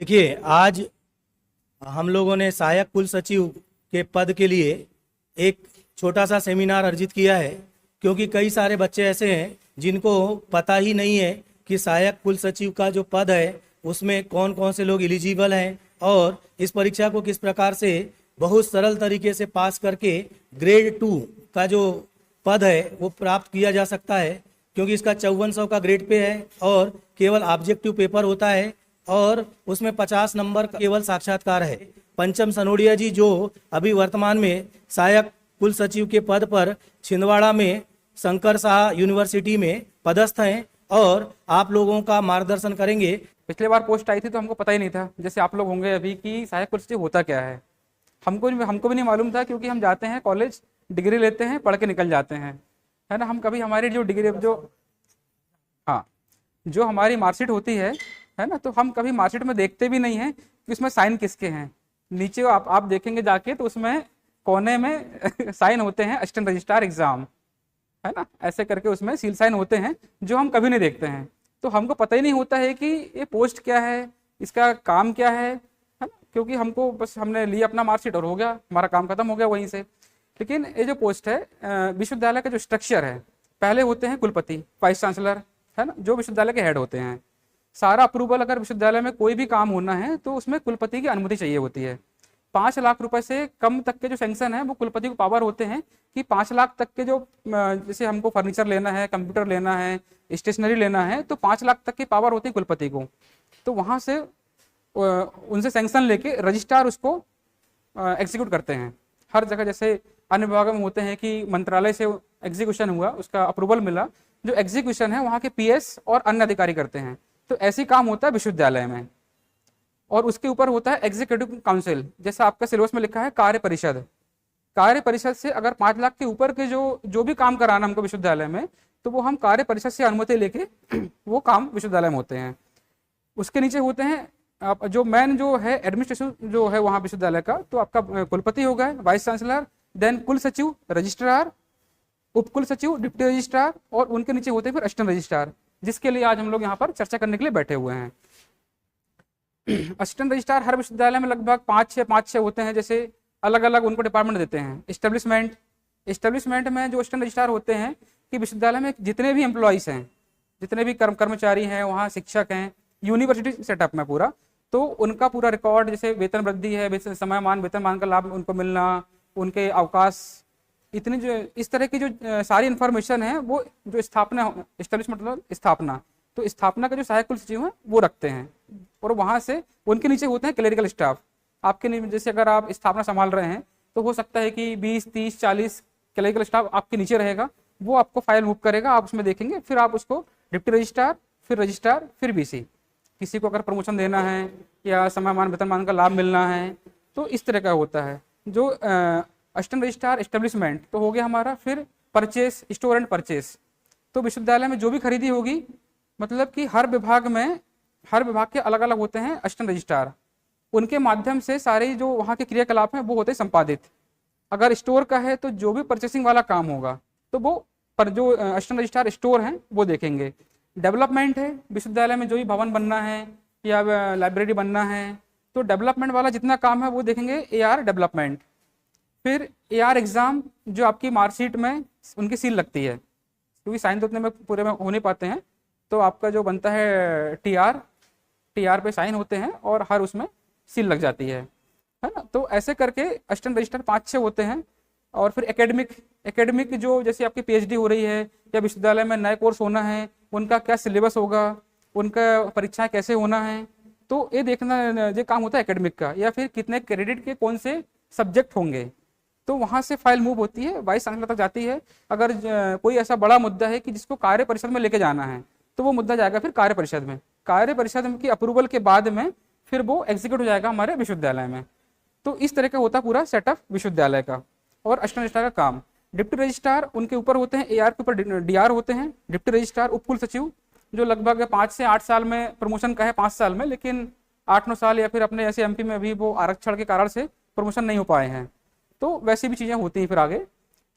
देखिए, आज हम लोगों ने सहायक कुल सचिव के पद के लिए एक छोटा सा सेमिनार आयोजित किया है, क्योंकि कई सारे बच्चे ऐसे हैं जिनको पता ही नहीं है कि सहायक कुल सचिव का जो पद है उसमें कौन कौन से लोग एलिजिबल हैं और इस परीक्षा को किस प्रकार से बहुत सरल तरीके से पास करके ग्रेड 2 का जो पद है वो प्राप्त किया जा सकता है। क्योंकि इसका 5400 का ग्रेड पे है और केवल ऑब्जेक्टिव पेपर होता है और उसमें 50 नंबर का केवल साक्षात्कार है। पंचम सनोडिया जी जो अभी वर्तमान में सहायक कुल सचिव के पद पर छिंदवाड़ा में शंकर शाह यूनिवर्सिटी में पदस्थ हैं और आप लोगों का मार्गदर्शन करेंगे। पिछले बार पोस्ट आई थी तो हमको पता ही नहीं था, जैसे आप लोग होंगे अभी, कि सहायक कुल सचिव होता क्या है। हमको भी नहीं मालूम था, क्योंकि हम जाते हैं कॉलेज, डिग्री लेते हैं, पढ़ के निकल जाते हैं, है ना। हम कभी हमारी जो डिग्री जो हमारी मार्कशीट होती है ना, तो हम कभी मार्कशीट में देखते भी नहीं हैं कि उसमें साइन किसके हैं। नीचे आप देखेंगे जाके तो उसमें कोने में साइन होते हैं असिस्टेंट रजिस्ट्रार एग्जाम, है ना, ऐसे करके उसमें सील साइन होते हैं जो हम कभी नहीं देखते हैं। तो हमको पता ही नहीं होता है कि ये पोस्ट क्या है, इसका काम क्या है ना, क्योंकि हमको बस हमने लिया अपना मार्कशीट और हो गया, हमारा काम खत्म हो गया वहीं से। लेकिन ये जो पोस्ट है, विश्वविद्यालय का जो स्ट्रक्चर है, पहले होते हैं कुलपति, वाइस चांसलर, है ना, जो विश्वविद्यालय के हेड होते हैं। सारा अप्रूवल अगर विश्वविद्यालय में कोई भी काम होना है तो उसमें कुलपति की अनुमति चाहिए होती है। 5 लाख रुपए से कम तक के जो सैंक्शन है वो कुलपति को पावर होते हैं कि 5 लाख तक के जो जैसे हमको फर्नीचर लेना है, कंप्यूटर लेना है, स्टेशनरी लेना है, तो 5 लाख तक की पावर होती है कुलपति को। तो वहाँ से उनसे सैंक्शन लेके रजिस्ट्रार उसको एग्जीक्यूट करते हैं हर जगह। जैसे अन्य विभागों में होते हैं कि मंत्रालय से एग्जीक्यूशन हुआ, उसका अप्रूवल मिला, जो एग्जीक्यूशन है वहाँ के पीएस और अन्य अधिकारी करते हैं। तो ऐसी काम होता है विश्वविद्यालय में। और उसके ऊपर होता है एग्जीक्यूटिव काउंसिल, जैसा आपका सिलेबस में लिखा है कार्य परिषद। कार्य परिषद से अगर 5 लाख के ऊपर के जो भी काम कराना हमको विश्वविद्यालय में, तो वो हम कार्य परिषद से अनुमति लेके वो काम विश्वविद्यालय में होते हैं। उसके नीचे होते हैं जो मेन जो है एडमिनिस्ट्रेशन जो है वहाँ विश्वविद्यालय का, तो आपका कुलपति हो गए, वाइस चांसलर, देन कुल सचिव, रजिस्ट्रार, उपकुल सचिव, डिप्टी रजिस्ट्रार, और उनके नीचे होते हैं फिर असिस्टेंट रजिस्ट्रार, जिसके लिए आज हम लोग यहाँ पर चर्चा करने के लिए बैठे हुए हैं। असिस्टेंट रजिस्ट्रार हर विश्वविद्यालय में लगभग 5-6 होते हैं, जैसे अलग अलग उनको डिपार्टमेंट देते हैं। एस्टेब्लिशमेंट में जो असिस्टेंट रजिस्ट्रार होते हैं कि विश्वविद्यालय में जितने भी एम्प्लॉइज हैं, जितने भी कर्मचारी हैं, वहाँ शिक्षक हैं, यूनिवर्सिटी सेटअप में पूरा, तो उनका पूरा रिकॉर्ड, जैसे वेतन वृद्धि है, वेतनमान का लाभ उनको मिलना, उनके अवकाश, इतनी जो इस तरह की जो सारी इन्फॉर्मेशन है वो जो स्थापना, एस्टेब्लिशमेंट मतलब स्थापना, तो स्थापना का जो सहायक कुल सचिव है वो रखते हैं। और वहाँ से उनके नीचे होते हैं क्लेरिकल स्टाफ। आपके जैसे अगर आप स्थापना संभाल रहे हैं तो हो सकता है कि 20, 30, 40 क्लेरिकल स्टाफ आपके नीचे रहेगा, वो आपको फाइल मूव करेगा, आप उसमें देखेंगे, फिर आप उसको डिप्टी रजिस्ट्रार, फिर रजिस्ट्रार, फिर बीसी, किसी को अगर प्रमोशन देना है या समयमान वेतनमान का लाभ मिलना है, तो इस तरह का होता है। जो असिस्टेंट रजिस्ट्रार एस्टेब्लिशमेंट तो हो गया हमारा। फिर परचेस, स्टोर एंड परचेस, तो विश्वविद्यालय में जो भी खरीदी होगी, मतलब कि हर विभाग के अलग अलग होते हैं असिस्टेंट रजिस्ट्रार, उनके माध्यम से सारे जो वहाँ के क्रियाकलाप हैं वो होते हैं संपादित। अगर स्टोर का है तो जो भी परचेसिंग वाला काम होगा तो वो पर जो असिस्टेंट रजिस्ट्रार स्टोर हैं वो देखेंगे। डेवलपमेंट है, विश्वविद्यालय में जो भी भवन बनना है या लाइब्रेरी बनना है, तो डेवलपमेंट वाला जितना काम है वो देखेंगे AR डेवलपमेंट। फिर AR एग्ज़ाम, जो आपकी मार्कशीट में उनकी सील लगती है, क्योंकि साइन तो उतने में पूरे में हो नहीं पाते हैं, तो आपका जो बनता है TR पे साइन होते हैं और हर उसमें सील लग जाती है ना। तो ऐसे करके असिस्टेंट रजिस्ट्रार 5-6 होते हैं। और फिर एकेडमिक जो जैसे आपकी PhD हो रही है या विश्वविद्यालय में नए कोर्स होना है, उनका क्या सिलेबस होगा, उनका परीक्षाएं कैसे होना है, तो ये देखना ये काम होता है एकेडमिक का। या फिर कितने क्रेडिट के कौन से सब्जेक्ट होंगे, तो वहाँ से फाइल मूव होती है, वाइस चांसलर तक जाती है। अगर कोई ऐसा बड़ा मुद्दा है कि जिसको कार्य परिषद में लेके जाना है, तो वो मुद्दा जाएगा फिर कार्य परिषद में। कार्य परिषद की अप्रूवल के बाद में फिर वो एग्जीक्यूट हो जाएगा हमारे विश्वविद्यालय में। तो इस तरह का होता है पूरा सेटअप विश्वविद्यालय का। और असिस्टेंट रजिस्ट्रार का काम, डिप्टी रजिस्ट्रार, उनके ऊपर होते हैं AR के ऊपर DR होते हैं, डिप्टी रजिस्ट्रार, उपकुल सचिव, जो लगभग 5 से 8 साल में प्रमोशन का है, 5 साल में, लेकिन 8-9 साल या फिर अपने ऐसे MP में अभी वो आरक्षण के कारण से प्रमोशन नहीं हो पाए हैं, तो वैसी भी चीज़ें होती हैं फिर आगे।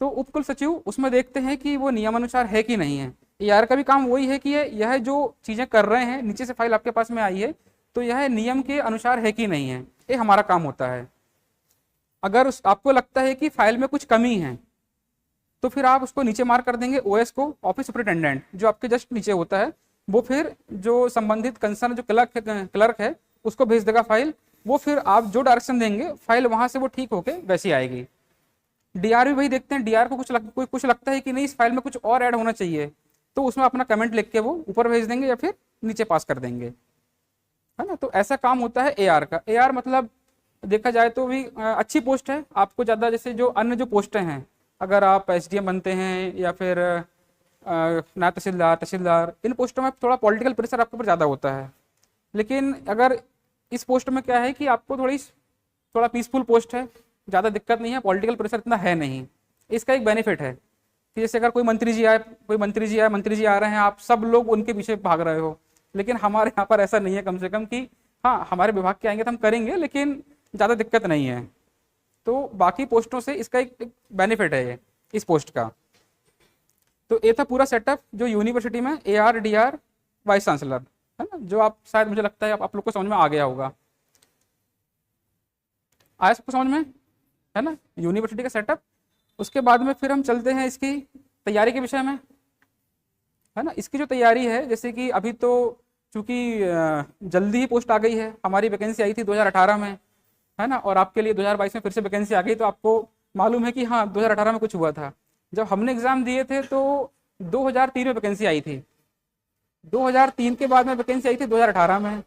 तो उपकुल सचिव, उसमें देखते हैं कि वो नियमानुसार है कि नहीं है। AR का भी काम वही है कि यह जो चीज़ें कर रहे हैं, नीचे से फाइल आपके पास में आई है, तो यह नियम के अनुसार है कि नहीं है, ये हमारा काम होता है। अगर आपको लगता है कि फाइल में कुछ कमी है तो फिर आप उसको नीचे मार्क कर देंगे, ओएस को, ऑफिस सुपरिटेंडेंट जो आपके जस्ट नीचे होता है, वो फिर जो संबंधित कंसर्न जो क्लर्क है उसको भेज देगा फाइल। वो फिर आप जो डायरेक्शन देंगे फाइल वहां से वो ठीक होके वैसी आएगी। डीआर भी वही देखते हैं, डीआर को कुछ लगता है कि नहीं इस फाइल में कुछ और ऐड होना चाहिए, तो उसमें अपना कमेंट लिख के वो ऊपर भेज देंगे या फिर नीचे पास कर देंगे, है ना। तो ऐसा काम होता है एआर का। एआर मतलब देखा जाए तो भी अच्छी पोस्ट है। आपको ज़्यादा जैसे जो अन्य जो पोस्टें हैं, अगर आप एसडीएम बनते हैं या फिर नायब तहसीलदार, इन पोस्टों में थोड़ा पॉलिटिकल प्रेशर आपके ऊपर ज़्यादा होता है। लेकिन अगर इस पोस्ट में क्या है कि आपको थोड़ा पीसफुल पोस्ट है, ज़्यादा दिक्कत नहीं है, पॉलिटिकल प्रेशर इतना है नहीं। इसका एक बेनिफिट है कि जैसे अगर कोई मंत्री जी आ रहे हैं, आप सब लोग उनके पीछे भाग रहे हो, लेकिन हमारे यहाँ पर ऐसा नहीं है कम से कम कि हाँ हमारे विभाग के आएंगे तो हम करेंगे, लेकिन ज़्यादा दिक्कत नहीं है। तो बाकी पोस्टों से इसका एक बेनिफिट है ये इस पोस्ट का। तो ये था पूरा सेटअप जो यूनिवर्सिटी में एआर डीआर वाइस चांसलर, है ना, जो आप शायद मुझे लगता है आप लोग को समझ में आ गया होगा। आया सबको समझ में, है ना, यूनिवर्सिटी का सेटअप। उसके बाद में फिर हम चलते हैं इसकी तैयारी के विषय में, है ना। इसकी जो तैयारी है, जैसे कि अभी तो चूंकि जल्दी ही पोस्ट आ गई है, हमारी वैकेंसी आई थी 2018 में, है ना, और आपके लिए 2022 में फिर से वैकेंसी आ गई। तो आपको मालूम है कि हाँ 2018 में कुछ हुआ था। जब हमने एग्जाम दिए थे तो 2003 में वैकेंसी आई थी, 2003 के बाद में वैकेंसी आई थी 2018 में।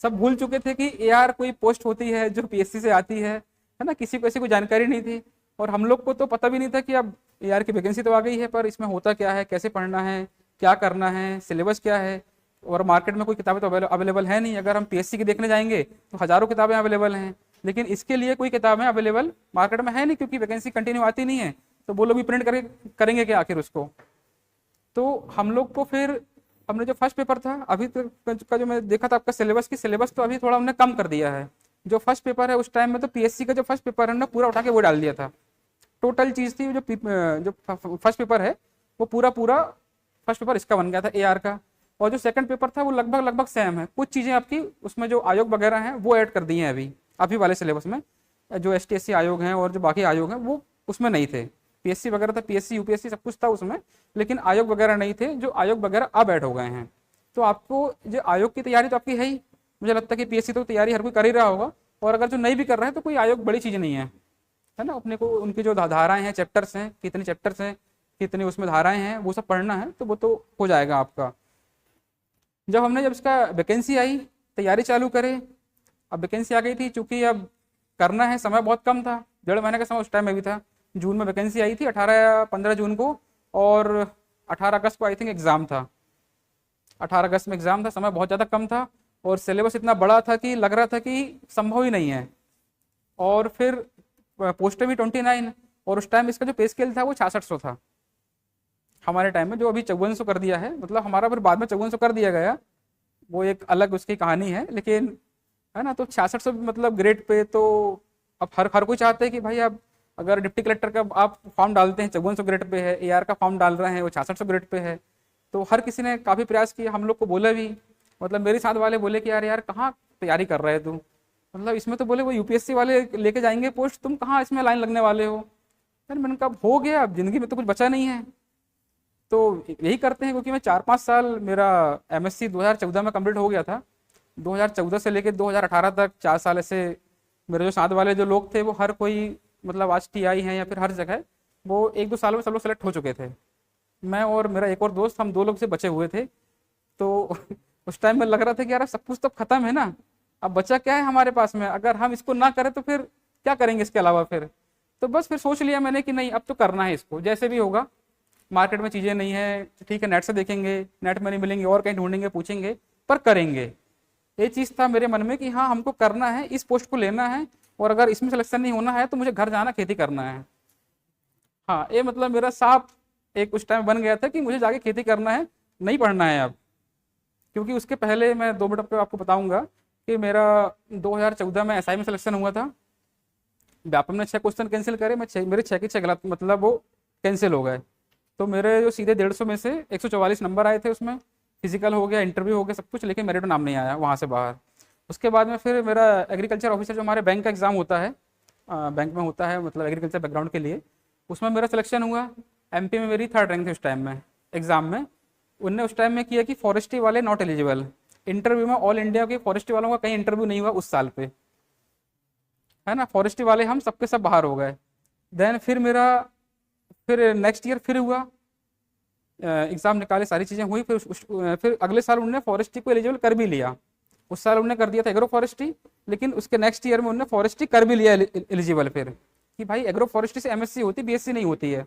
सब भूल चुके थे कि एआर कोई पोस्ट होती है जो पीएससी से आती है ना, किसी को ऐसी कोई जानकारी नहीं थी। और हम लोग को तो पता भी नहीं था कि अब एआर की वैकेंसी तो आ गई है, पर इसमें होता क्या है, कैसे पढ़ना है, क्या करना है, सिलेबस क्या है। और मार्केट में कोई किताबें तो अवेलेबल है नहीं। अगर हम पीएससी की देखने जाएंगे तो हज़ारों किताबें अवेलेबल हैं, लेकिन इसके लिए कोई किताबें अवेलेबल मार्केट में है नहीं, क्योंकि वैकेंसी कंटिन्यू आती नहीं है। तो वो लोग भी प्रिंट करके करेंगे क्या आखिर उसको। तो हम लोग को फिर हमने जो फर्स्ट पेपर था अभी तक का जो मैं देखा था आपका सिलेबस की, सिलेबस तो अभी थोड़ा हमने कम कर दिया है। जो फर्स्ट पेपर है उस टाइम में तो पीएससी का जो फर्स्ट पेपर है हमने पूरा उठा के वो डाल दिया था। टोटल चीज़ थी जो फर्स्ट पेपर है वो पूरा फर्स्ट पेपर इसका बन गया था एआर का। और जो सेकंड पेपर था वो लगभग सेम है। कुछ चीज़ें आपकी उसमें जो आयोग वगैरह हैं वो ऐड कर दी हैं अभी वाले सिलेबस में। जो ST SC आयोग हैं और जो बाकी आयोग हैं वो उसमें नहीं थे। पीएससी वगैरह था, पीएससी यूपीएससी सब कुछ था उसमें, लेकिन आयोग वगैरह नहीं थे। जो आयोग वगैरह अब ऐड हो गए हैं। तो आपको जो आयोग की तैयारी तो आपकी है ही, मुझे लगता है कि पीएससी तो तैयारी हर कोई कर ही रहा होगा। और अगर जो नहीं भी कर रहा है तो कोई आयोग बड़ी चीज़ नहीं है ना। अपने को उनकी जो धाराएं हैं, चैप्टर्स हैं, कितने चैप्टर्स हैं, कितनी उसमें धाराएं हैं, वो सब पढ़ना है तो वो तो हो जाएगा आपका। जब इसका वैकेंसी आई, तैयारी चालू करें, अब वैकेंसी आ गई थी, चूंकि अब करना है, समय बहुत कम था, 1.5 महीने का समय उस टाइम में भी था। जून में वैकेंसी आई थी 18 या 15 जून को, और 18 अगस्त को आई थिंक एग्ज़ाम था। 18 अगस्त में एग्ज़ाम था, समय बहुत ज़्यादा कम था और सिलेबस इतना बड़ा था कि लग रहा था कि संभव ही नहीं है। और फिर पोस्टें भी 29, और उस टाइम इसका जो पे स्केल था वो 6600 था हमारे टाइम में, जो अभी 5400 कर दिया है। मतलब हमारा फिर बाद में 5400 कर दिया गया, वो एक अलग उसकी कहानी है, लेकिन है ना। तो 6600 मतलब ग्रेड पे, तो अब हर कोई चाहता है कि भाई अब अगर डिप्टी कलेक्टर का आप फॉर्म डालते हैं 5400 ग्रेड पे है, एआर का फॉर्म डाल रहे हैं वो 6600 ग्रेड पे है, तो हर किसी ने काफ़ी प्रयास किया। हम लोग को बोला भी, मतलब मेरे साथ वाले बोले कि यार कहाँ तैयारी कर रहे हैं तुम, मतलब इसमें तो बोले वो यूपीएससी वाले लेके जाएंगे पोस्ट, तुम कहाँ इसमें लाइन लगने वाले हो। यार मैंने कहा हो गया, अब जिंदगी में तो कुछ बचा नहीं है, तो यही करते हैं। क्योंकि मैं 4-5 साल, मेरा MSc 2014 में कंप्लीट हो गया था, 2014 से लेकर 2018 तक 4 साल ऐसे मेरे जो साथ वाले जो लोग थे वो हर कोई, मतलब आज TI हैं या फिर हर जगह, वो 1-2 सालों में सब लोग सेलेक्ट हो चुके थे। मैं और मेरा एक और दोस्त, हम 2 लोग से बचे हुए थे। तो उस टाइम में लग रहा था कि यार सब कुछ तो खत्म है ना, अब बचा क्या है हमारे पास में, अगर हम इसको ना करें तो फिर क्या करेंगे इसके अलावा फिर। तो बस फिर सोच लिया मैंने कि नहीं अब तो करना है इसको, जैसे भी होगा। मार्केट में चीज़ें नहीं है, ठीक है, नेट से देखेंगे, नेट में नहीं मिलेंगे और कहीं ढूंढेंगे, पूछेंगे, पर करेंगे। ये चीज़ था मेरे मन में कि हाँ हमको करना है, इस पोस्ट को लेना है, और अगर इसमें सिलेक्शन नहीं होना है तो मुझे घर जाना, खेती करना है। हाँ, ये मतलब मेरा साफ एक उस टाइम बन गया था कि मुझे जाके खेती करना है, नहीं पढ़ना है अब। क्योंकि उसके पहले मैं 2 मिनट पे आपको बताऊंगा कि मेरा 2014 में SI में सिलेक्शन हुआ था। व्यापम ने 6 क्वेश्चन कैंसिल करे, मेरे 6 के 6 गलत, मतलब वो कैंसिल हो गए। तो मेरे जो सीधे 150 में से 144 नंबर आए थे, उसमें फिजिकल हो गया, इंटरव्यू हो गया, सब कुछ, लेकिन मेरिट में नाम नहीं आया वहाँ से बाहर। उसके बाद में फिर मेरा एग्रीकल्चर ऑफिसर जो हमारे बैंक का एग्ज़ाम होता है, बैंक में होता है मतलब एग्रीकल्चर बैकग्राउंड के लिए, उसमें मेरा सिलेक्शन हुआ। एमपी में मेरी 3rd रैंक थी उस टाइम में एग्ज़ाम में। उनने उस टाइम में किया कि फॉरेस्ट्री वाले नॉट एलिजिबल। इंटरव्यू में ऑल इंडिया के फॉरेस्ट्री वालों का कहीं इंटरव्यू नहीं हुआ उस साल पे, है ना। फॉरेस्ट्री वाले हम सबके सब बाहर हो गए। देन फिर नेक्स्ट ईयर फिर हुआ, एग्ज़ाम निकाले, सारी चीज़ें हुई। फिर अगले साल उन्होंने फॉरेस्ट्री को एलिजिबल कर भी लिया। उस साल उन्होंने कर दिया था एग्रो फॉरेस्ट्री, लेकिन उसके नेक्स्ट ईयर में उन्होंने फॉरेस्ट्री कर भी लिया एलिजिबल फिर, कि भाई एग्रो फॉरेस्ट्री से एमएससी होती, बीएससी नहीं होती है।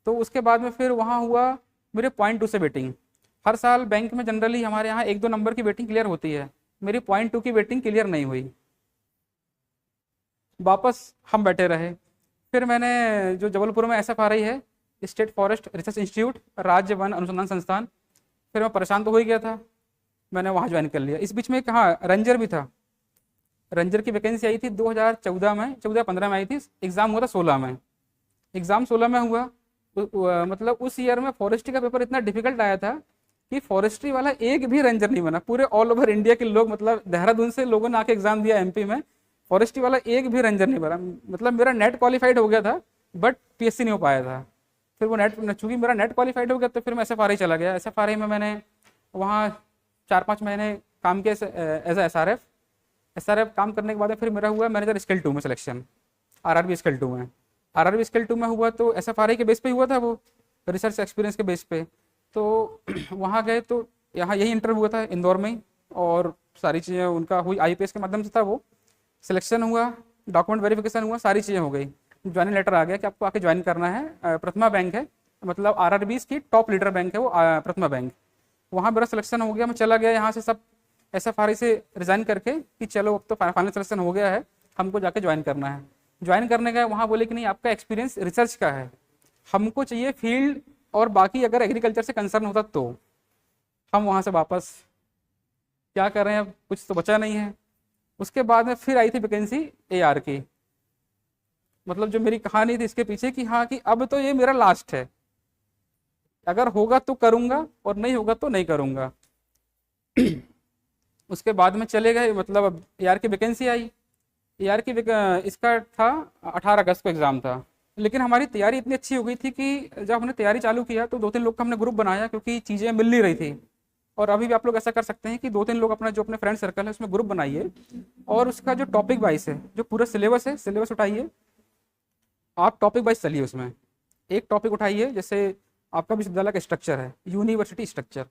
तो उसके बाद में फिर वहाँ हुआ मेरे 0.2 से वेटिंग। हर साल बैंक में जनरली हमारे यहाँ 1-2 नंबर की वेटिंग क्लियर होती है, मेरी 0.2 की वेटिंग क्लियर नहीं हुई। वापस हम बैठे रहे। फिर मैंने जो जबलपुर में SFRI है, स्टेट फॉरेस्ट रिसर्च इंस्टीट्यूट, राज्य वन अनुसंधान संस्थान, फिर मैं परेशान तो हो ही गया था, मैंने वहाँ ज्वाइन कर लिया। इस बीच में कहाँ रेंजर भी था, रेंजर की वैकेंसी आई थी 2014 में, 14-15 में आई थी। एग्ज़ाम हुआ था 16 में, एग्ज़ाम 16 में हुआ। मतलब उस ईयर में फॉरेस्ट्री का पेपर इतना डिफिकल्ट आया था कि फॉरेस्ट्री वाला एक भी रेंजर नहीं बना। पूरे ऑल ओवर इंडिया के लोग, मतलब देहरादून से लोगों ने आके एग्ज़ाम दिया एमपी में, फॉरेस्ट्री वाला एक भी रेंजर नहीं बना। मतलब मेरा नेट क्वालिफाइड हो गया था बट पीएससी नहीं हो पाया था। फिर वो चूँकि मेरा नेट क्वालिफाइड हो गया तो फिर मैं SFRI चला गया। SFRI में मैंने वहाँ 4-5 महीने काम किया एज ए SRF काम करने के बाद फिर मेरा हुआ मैनेजर स्केल 2 में सिलेक्शन, RRB स्केल 2 में। RRB स्केल 2 में हुआ तो SFRI के बेस पे हुआ था, वो रिसर्च एक्सपीरियंस के बेस पे। तो वहाँ गए तो यहाँ यही इंटरव्यू हुआ था इंदौर में ही, और सारी चीज़ें उनका हुई, IPS के माध्यम से था वो। सिलेक्शन हुआ, डॉक्यूमेंट वेरिफिकेशन हुआ, सारी चीज़ें हो गई। ज्वाइनिंग लेटर आ गया कि आपको आके ज्वाइन करना है। प्रथमा बैंक है, मतलब RRBs की टॉप लीडर बैंक है वो, प्रथमा बैंक। वहाँ मेरा सिलेक्शन हो गया, मैं चला गया यहाँ से सब SFRI से रिज़ाइन करके कि चलो अब तो फाइनल सिलेक्शन हो गया है, हमको जाके ज्वाइन करना है। ज्वाइन करने गए, वहाँ बोले कि नहीं आपका एक्सपीरियंस रिसर्च का है, हमको चाहिए फील्ड, और बाकी अगर एग्रीकल्चर से कंसर्न होता तो। हम वहाँ से वापस क्या कर रहे हैं, अब कुछ तो बचा नहीं है। उसके बाद में फिर आई थी वैकेंसी AR की। मतलब जो मेरी कहानी थी इसके पीछे कि हाँ कि अब तो ये मेरा लास्ट है, अगर होगा तो करूँगा और नहीं होगा तो नहीं करूँगा। उसके बाद में चले गए, मतलब अब AR की वैकेंसी आई। AR की इसका था 18 अगस्त को एग्ज़ाम था, लेकिन हमारी तैयारी इतनी अच्छी हो गई थी कि जब हमने तैयारी चालू किया तो 2-3 लोग का हमने ग्रुप बनाया, क्योंकि चीज़ें मिल नहीं रही थी। और अभी भी आप लोग ऐसा कर सकते हैं कि 2-3 लोग अपना जो अपने फ्रेंड सर्कल है उसमें ग्रुप बनाइए, और उसका जो टॉपिक वाइज है, जो पूरा सिलेबस है, सिलेबस उठाइए, आप टॉपिक वाइज चलिए। उसमें एक टॉपिक उठाइए, जैसे आपका विश्वविद्यालय का स्ट्रक्चर है, यूनिवर्सिटी स्ट्रक्चर,